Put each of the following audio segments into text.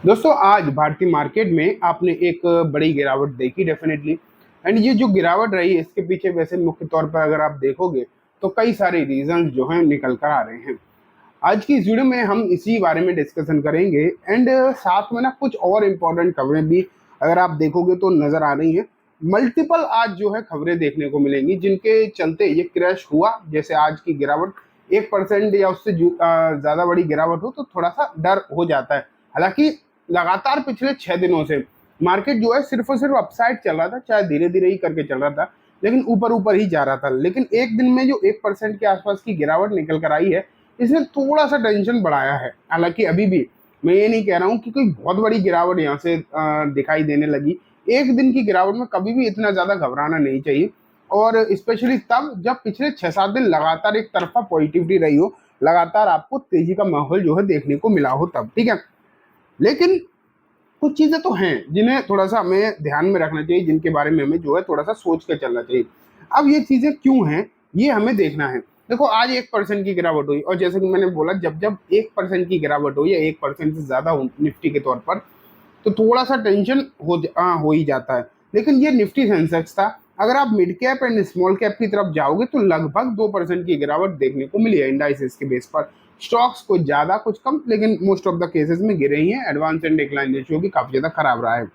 दोस्तों आज भारतीय मार्केट में आपने एक बड़ी गिरावट देखी डेफिनेटली। एंड ये जो गिरावट रही इसके पीछे वैसे मुख्य तौर पर अगर आप देखोगे तो कई सारे रीजंस जो हैं निकल कर आ रहे हैं। आज की इस वीडियो में हम इसी बारे में डिस्कशन करेंगे। एंड साथ में ना कुछ और इम्पोर्टेंट खबरें भी अगर आप देखोगे तो नजर आ रही हैं। मल्टीपल आज जो है खबरें देखने को मिलेंगी जिनके चलते ये क्रैश हुआ। जैसे आज की गिरावट 1% या उससे ज्यादा बड़ी गिरावट हो तो थोड़ा सा डर हो जाता है। हालांकि लगातार पिछले 6 दिनों से मार्केट जो है सिर्फ और सिर्फ अपसाइड चल रहा था, चाहे धीरे धीरे ही करके चल रहा था लेकिन ऊपर ऊपर ही जा रहा था। लेकिन एक दिन में जो 1% के आसपास की गिरावट निकल कर आई है इसने थोड़ा सा टेंशन बढ़ाया है। हालांकि अभी भी मैं ये नहीं कह रहा हूँ कि कोई बहुत बड़ी गिरावट यहाँ से दिखाई देने लगी। एक दिन की गिरावट में कभी भी इतना ज्यादा घबराना नहीं चाहिए, और स्पेशली तब जब पिछले 6-7 दिन लगातार एक तरफा पॉजिटिविटी रही हो, लगातार आपको तेजी का माहौल जो है देखने को मिला हो तब। ठीक है, लेकिन कुछ चीजें तो हैं जिन्हें थोड़ा सा हमें ध्यान में रखना चाहिए, जिनके बारे में हमें जो है थोड़ा सा सोच कर चलना चाहिए। अब ये चीजें क्यों हैं ये हमें देखना है। देखो आज 1% की गिरावट हुई, और जैसे कि मैंने बोला जब जब 1% की गिरावट हुई या 1% से ज्यादा निफ्टी के तौर पर, तो थोड़ा सा टेंशन हो ही जाता है। लेकिन ये निफ्टी सेंसेक्स था। अगर आप mid cap and small cap की तरफ जाओगे तो लगभग 2% की गिरावट देखने को मिली है इंडाइसेस के बेस पर। स्टॉक्स कुछ ज्यादा कुछ कम, लेकिन मोस्ट ऑफ द केसेस में गिरे ही हैं। एडवांस एंड डिक्लाइन रेशियो भी काफी ज्यादा खराब रहा है।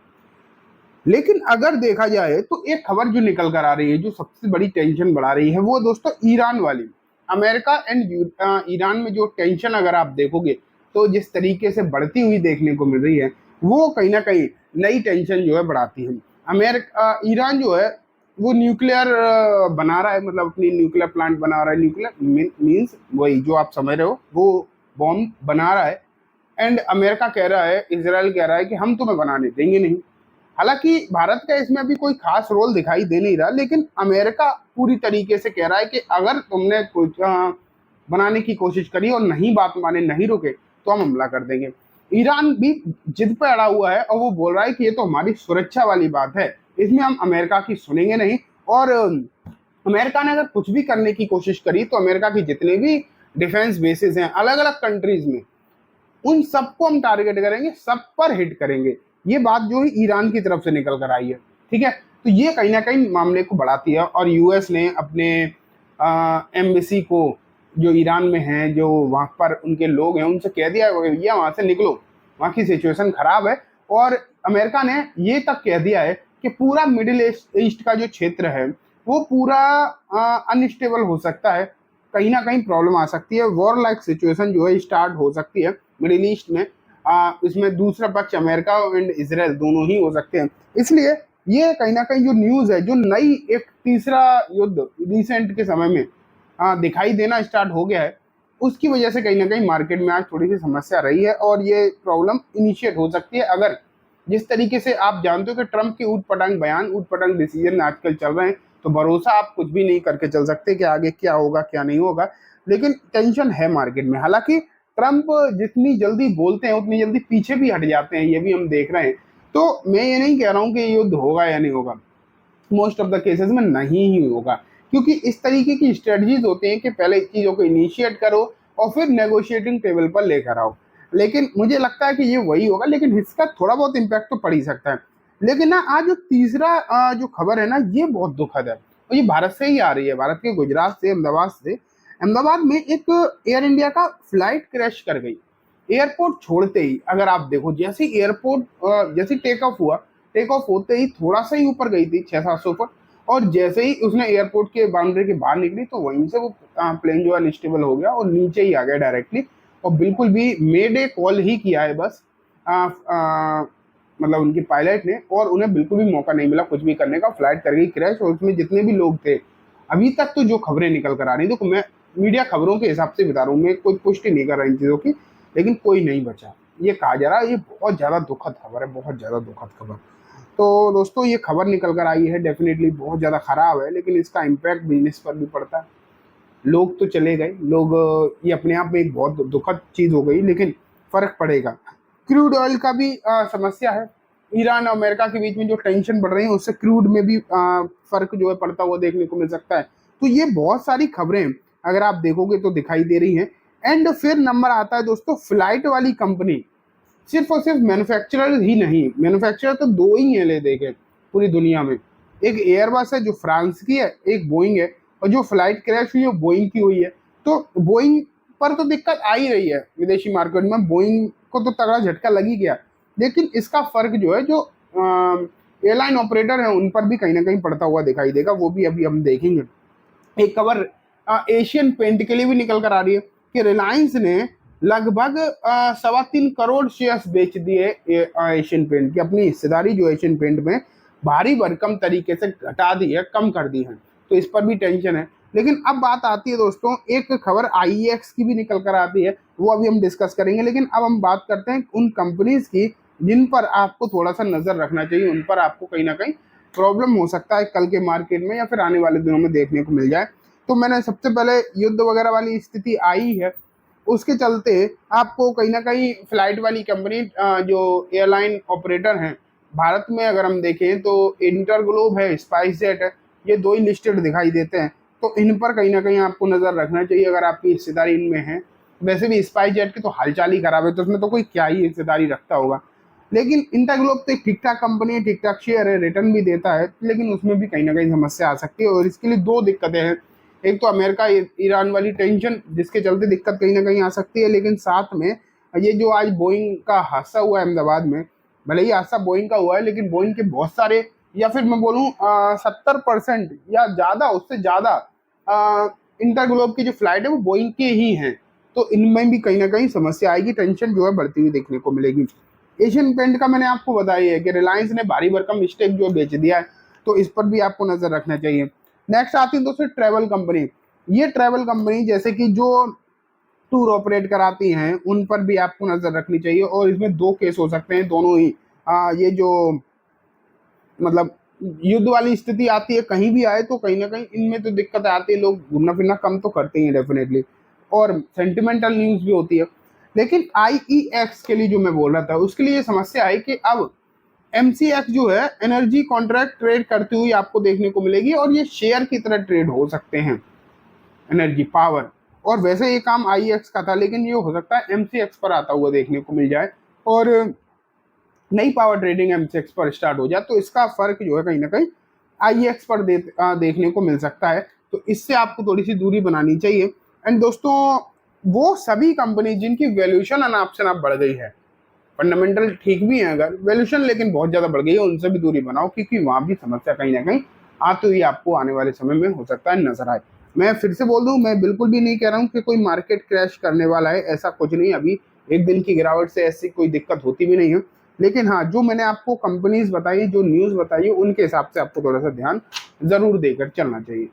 लेकिन अगर देखा जाए तो एक खबर जो निकल कर आ रही है जो सबसे बड़ी टेंशन बढ़ा रही है वो दोस्तों ईरान वाली। अमेरिका एंड ईरान में जो टेंशन अगर आप देखोगे तो जिस तरीके से बढ़ती हुई देखने को मिल रही है वो कहीं ना कहीं नई टेंशन जो है बढ़ाती है। अमेरिका ईरान जो है वो न्यूक्लियर बना रहा है, मतलब अपनी न्यूक्लियर प्लांट बना रहा है। न्यूक्लियर मीन्स वही जो आप समझ रहे हो, वो बॉम्ब बना रहा है। एंड अमेरिका कह रहा है, इसराइल कह रहा है कि हम तुम्हें बनाने देंगे नहीं। हालांकि भारत का इसमें अभी कोई खास रोल दिखाई दे नहीं रहा, लेकिन अमेरिका पूरी तरीके से कह रहा है कि अगर तुमने कुछ बनाने की कोशिश करी और नहीं बात माने, नहीं रुके, तो हम हमला कर देंगे। ईरान भी जिद पे अड़ा हुआ है और वो बोल रहा है कि ये तो हमारी सुरक्षा वाली बात है, इसमें हम अमेरिका की सुनेंगे नहीं। और अमेरिका ने अगर कुछ भी करने की कोशिश करी तो अमेरिका की जितने भी डिफेंस बेसिस हैं अलग अलग कंट्रीज में, उन सबको हम टारगेट करेंगे, सब पर हिट करेंगे। ये बात जो है ईरान की तरफ से निकल कर आई है। ठीक है, तो ये कहीं ना कहीं मामले को बढ़ाती है। और यूएस ने अपने एम्बेसी को जो ईरान में है, जो वहां पर उनके लोग हैं, उनसे कह दिया भैया वहां से निकलो, वहां की सिचुएशन खराब है। और अमेरिका ने ये तक कह दिया है कि पूरा मिडिल ईस्ट का जो क्षेत्र है वो पूरा अनस्टेबल हो सकता है, कहीं ना कहीं प्रॉब्लम आ सकती है, वॉर लाइक सिचुएशन जो है स्टार्ट हो सकती है मिडिल ईस्ट में। इसमें दूसरा पक्ष अमेरिका एंड इसराइल दोनों ही हो सकते हैं। इसलिए ये कहीं ना कहीं जो न्यूज है, जो नई एक तीसरा युद्ध रिसेंट के समय में दिखाई देना स्टार्ट हो गया है, उसकी वजह से कहीं ना कहीं मार्केट में आज थोड़ी सी समस्या रही है। और ये प्रॉब्लम इनिशिएट हो सकती है अगर जिस तरीके से आप जानते हो कि ट्रंप के ऊट पटांग बयान, ऊट पटांग डिसीजन आजकल चल रहे हैं, तो भरोसा आप कुछ भी नहीं करके चल सकते कि आगे क्या होगा क्या नहीं होगा। लेकिन टेंशन है मार्केट में। हालांकि ट्रंप जितनी जल्दी बोलते हैं उतनी जल्दी पीछे भी हट जाते हैं, ये भी हम देख रहे हैं। तो मैं ये नहीं कह रहा हूँ कि युद्ध होगा या नहीं होगा, मोस्ट ऑफ द केसेस में नहीं ही होगा, क्योंकि इस तरीके की स्ट्रेटजीज होती हैं कि पहले चीजों को इनिशिएट करो और फिर नेगोशिएटिंग टेबल पर लेकर आओ। लेकिन मुझे लगता है कि ये वही होगा, लेकिन इसका थोड़ा बहुत इम्पैक्ट तो पड़ ही सकता है। लेकिन ना आज जो तीसरा जो खबर है ना ये बहुत दुखद है, और ये भारत से ही आ रही है, भारत के गुजरात से, अहमदाबाद से। अहमदाबाद में एक एयर इंडिया का फ्लाइट क्रैश कर गई। एयरपोर्ट छोड़ते ही अगर आप देखो, जैसे एयरपोर्ट जैसे टेक ऑफ हुआ, टेक ऑफ होते ही थोड़ा सा ही ऊपर गई थी 600-700 फुट, और जैसे ही उसने एयरपोर्ट के बाउंड्री के बाहर निकली तो वहीं से वो प्लेन जो है अनस्टेबल हो गया और नीचे ही आ गया डायरेक्टली। और बिल्कुल भी मेडे कॉल ही किया है बस, मतलब उनकी पायलट ने, और उन्हें बिल्कुल भी मौका नहीं मिला कुछ भी करने का। फ्लाइट कर गई क्रैश, और उसमें जितने भी लोग थे, अभी तक तो जो खबरें निकल कर आ रही, तो मैं मीडिया खबरों के हिसाब से बता रहा हूँ, मैं कोई पुष्टि नहीं कर रहा इन चीज़ों की, लेकिन कोई नहीं बचा ये कहा जा रहा है। ये बहुत ज़्यादा दुखद खबर है, बहुत ज़्यादा दुखद खबर। तो दोस्तों ये खबर निकल कर आई है, डेफिनेटली बहुत ज़्यादा खराब है, लेकिन इसका इम्पैक्ट बिजनेस पर भी पड़ता है। लोग तो चले गए, लोग ये अपने आप में एक बहुत दुखद चीज़ हो गई, लेकिन फर्क पड़ेगा। क्रूड ऑयल का भी समस्या है। ईरान और अमेरिका के बीच में जो टेंशन बढ़ रही है उससे क्रूड में भी फर्क जो है पड़ता हुआ देखने को मिल सकता है। तो ये बहुत सारी खबरें अगर आप देखोगे तो दिखाई दे रही हैं। एंड फिर नंबर आता है दोस्तों फ्लाइट वाली कंपनी, सिर्फ और सिर्फ मैन्युफैक्चरर ही नहीं, मैन्युफैक्चरर तो दो ही हैं ले देखे पूरी दुनिया में, एक एयरबस है जो फ्रांस की है, एक बोइंग है, और जो फ्लाइट क्रैश हुई है बोइंग की हुई है। तो बोइंग पर तो दिक्कत आ ही रही है विदेशी मार्केट में, बोइंग को तो तगड़ा झटका लग ही गया, लेकिन इसका फर्क जो है जो एयरलाइन ऑपरेटर है उन पर भी कहीं ना कहीं पड़ता हुआ दिखाई देगा, वो भी अभी हम देखेंगे। एक खबर एशियन पेंट के लिए भी निकल कर आ रही है कि रिलायंस ने लगभग 3.25 करोड़ शेयर्स बेच दिए एशियन पेंट की, अपनी हिस्सेदारी जो एशियन पेंट में भारी भरकम तरीके से घटा दी है, कम कर दी है, तो इस पर भी टेंशन है। लेकिन अब बात आती है दोस्तों, एक खबर आईईएक्स की भी निकल कर आती है, वो अभी हम डिस्कस करेंगे, लेकिन अब हम बात करते हैं उन कंपनीज की जिन पर आपको थोड़ा सा नजर रखना चाहिए, उन पर आपको कहीं ना कहीं प्रॉब्लम हो सकता है कल के मार्केट में या फिर आने वाले दिनों में देखने को मिल जाए। तो मैंने सबसे पहले युद्ध वगैरह वाली स्थिति आई है, उसके चलते आपको कहीं ना कहीं फ्लाइट वाली कंपनी जो एयरलाइन ऑपरेटर हैं भारत में, अगर हम देखें तो इंटरग्लोब है, स्पाइस जेट है, ये दो ही लिस्टेड दिखाई देते हैं। तो इन पर कहीं ना कहीं आपको नजर रखना चाहिए अगर आपकी हिस्सेदारी इनमें है। वैसे भी स्पाइस जेट की तो हालचाल ही खराब है, तो उसमें तो कोई क्या ही हिस्सेदारी रखता होगा। लेकिन इंटरग्लोब तो एक ठीक ठाक कंपनी है, ठीक ठाक शेयर है, रिटर्न भी देता है, लेकिन उसमें भी कहीं ना कहीं समस्या आ सकती है, और इसके लिए दो दिक्कतें हैं। एक तो अमेरिका ईरान वाली टेंशन, जिसके चलते दिक्कत कहीं ना कहीं आ सकती है, लेकिन साथ में ये जो आज बोइंग का हादसा हुआ है अहमदाबाद में, भले ही हादसा बोइंग का हुआ है, लेकिन बोइंग के बहुत सारे, या फिर मैं बोलूँ 70% या ज़्यादा, उससे ज़्यादा इंटरग्लोब की जो फ्लाइट है वो बोइंग के ही हैं। तो इनमें भी कहीं ना कहीं समस्या आएगी, टेंशन जो है बढ़ती हुई देखने को मिलेगी। एशियन पेंट का मैंने आपको बताया है कि रिलायंस ने भारी भरकम स्टेक जो बेच दिया है, तो इस पर भी आपको नजर रखना चाहिए। नेक्स्ट आती है दोस्तों ट्रैवल कंपनी। ये ट्रैवल कंपनी जैसे कि जो टूर ऑपरेट कराती हैं उन पर भी आपको नजर रखनी चाहिए, और इसमें दो केस हो सकते हैं, दोनों ही ये जो मतलब युद्ध वाली स्थिति आती है, कहीं भी आए तो कहीं ना कहीं इनमें तो दिक्कत आती है, लोग घूमना फिरना कम तो करते ही हैं डेफिनेटली, और सेंटिमेंटल न्यूज भी होती है। लेकिन आईईएक्स के लिए जो मैं बोल रहा था, उसके लिए ये समस्या है कि अब एमसीएक्स जो है एनर्जी कॉन्ट्रैक्ट ट्रेड करती हुई आपको देखने को मिलेगी, और ये शेयर की तरह ट्रेड हो सकते हैं, एनर्जी पावर। और वैसे ये काम आईईएक्स का था, लेकिन ये हो सकता है एमसीएक्स पर आता हुआ देखने को मिल जाए, और नई पावर ट्रेडिंग एमसीएक्स पर स्टार्ट हो जाए, तो इसका फर्क जो है कहीं ना कहीं आईईएक्स पर देखने को मिल सकता है। तो इससे आपको थोड़ी सी दूरी बनानी चाहिए। एंड दोस्तों, वो सभी कंपनी जिनकी वैल्यूएशन अनाप शनाप बढ़ गई है, फंडामेंटल ठीक भी है अगर वैल्यूएशन, लेकिन बहुत ज्यादा बढ़ गई है, उनसे भी दूरी बनाओ, क्योंकि वहां भी समस्या कहीं ना कहीं आती हुई आपको आने वाले समय में हो सकता है नजर आए। मैं फिर से बोल दूं, मैं बिल्कुल भी नहीं कह रहा हूं कि कोई मार्केट क्रैश करने वाला है, ऐसा कुछ नहीं। अभी एक दिन की गिरावट से ऐसी कोई दिक्कत होती भी नहीं है, लेकिन हाँ, जो मैंने आपको कंपनीज बताई, जो न्यूज बताई, उनके हिसाब से आपको थोड़ा सा ध्यान जरूर देकर चलना चाहिए।